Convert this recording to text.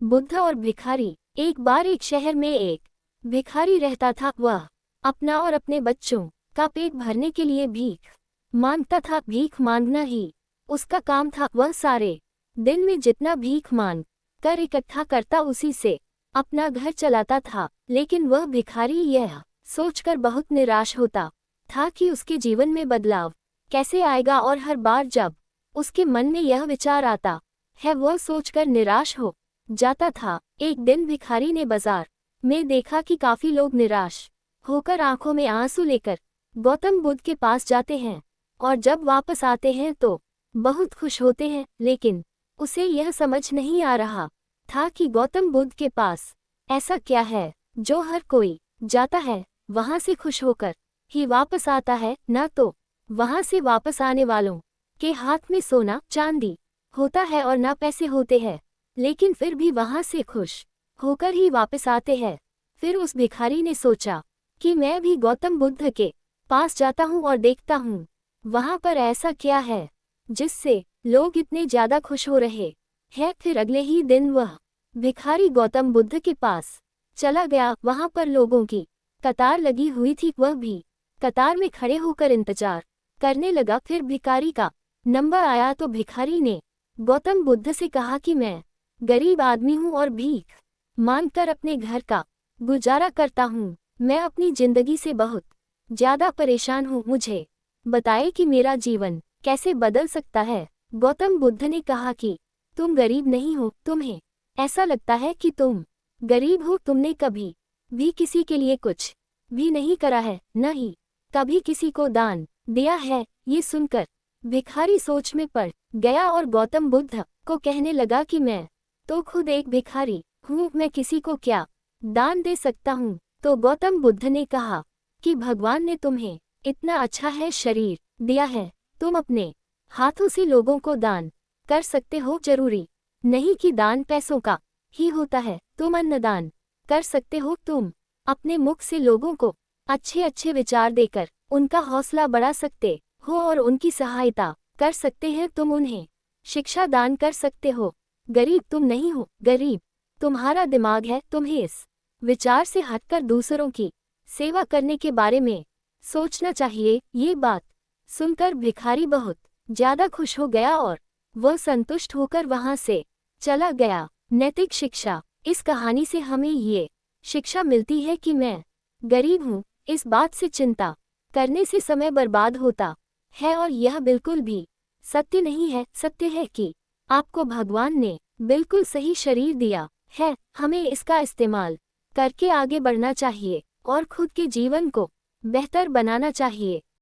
बुद्ध और भिखारी। एक बार एक शहर में एक भिखारी रहता था। वह अपना और अपने बच्चों का पेट भरने के लिए भीख मांगता था। भीख मांगना ही उसका काम था। वह सारे दिन में जितना भीख मांग कर इकट्ठा करता उसी से अपना घर चलाता था। लेकिन वह भिखारी यह सोचकर बहुत निराश होता था कि उसके जीवन में बदलाव कैसे आएगा, और हर बार जब उसके मन में यह विचार आता है वह सोचकर निराश हो जाता था। एक दिन भिखारी ने बाजार में देखा कि काफी लोग निराश होकर आंखों में आंसू लेकर गौतम बुद्ध के पास जाते हैं और जब वापस आते हैं तो बहुत खुश होते हैं। लेकिन उसे यह समझ नहीं आ रहा था कि गौतम बुद्ध के पास ऐसा क्या है जो हर कोई जाता है वहां से खुश होकर ही वापस आता है, न तो वहां से वापस आने वालों के हाथ में सोना चांदी होता है और न पैसे होते हैं, लेकिन फिर भी वहां से खुश होकर ही वापस आते हैं। फिर उस भिखारी ने सोचा कि मैं भी गौतम बुद्ध के पास जाता हूँ और देखता हूँ वहां पर ऐसा क्या है जिससे लोग इतने ज्यादा खुश हो रहे हैं। फिर अगले ही दिन वह भिखारी गौतम बुद्ध के पास चला गया। वहां पर लोगों की कतार लगी हुई थी। वह भी कतार में खड़े होकर इंतजार करने लगा। फिर भिखारी का नंबर आया तो भिखारी ने गौतम बुद्ध से कहा कि मैं गरीब आदमी हूँ और भीख मांगकर अपने घर का गुजारा करता हूँ। मैं अपनी जिंदगी से बहुत ज्यादा परेशान हूँ। मुझे बताइए कि मेरा जीवन कैसे बदल सकता है। गौतम बुद्ध ने कहा कि तुम गरीब नहीं हो, तुम्हें ऐसा लगता है कि तुम गरीब हो। तुमने कभी भी किसी के लिए कुछ भी नहीं करा है, न ही कभी किसी को दान दिया है। ये सुनकर भिखारी सोच में पड़ गया और गौतम बुद्ध को कहने लगा कि मैं तो खुद एक भिखारी हूँ, मैं किसी को क्या दान दे सकता हूँ। तो गौतम बुद्ध ने कहा कि भगवान ने तुम्हें इतना अच्छा है शरीर दिया है, तुम अपने हाथों से लोगों को दान कर सकते हो। जरूरी नहीं कि दान पैसों का ही होता है, तुम अन्नदान कर सकते हो। तुम अपने मुख से लोगों को अच्छे अच्छे विचार देकर उनका हौसला बढ़ा सकते हो और उनकी सहायता कर सकते हैं। तुम उन्हें शिक्षा दान कर सकते हो। गरीब तुम नहीं हो, गरीब तुम्हारा दिमाग है। तुम्हें इस विचार से हटकर दूसरों की सेवा करने के बारे में सोचना चाहिए। ये बात सुनकर भिखारी बहुत ज्यादा खुश हो गया और वह संतुष्ट होकर वहां से चला गया। नैतिक शिक्षा। इस कहानी से हमें ये शिक्षा मिलती है कि मैं गरीब हूँ, इस बात से चिंता करने से समय बर्बाद होता है और यह बिल्कुल भी सत्य नहीं है। सत्य है कि आपको भगवान ने बिल्कुल सही शरीर दिया है, हमें इसका इस्तेमाल करके आगे बढ़ना चाहिए और खुद के जीवन को बेहतर बनाना चाहिए।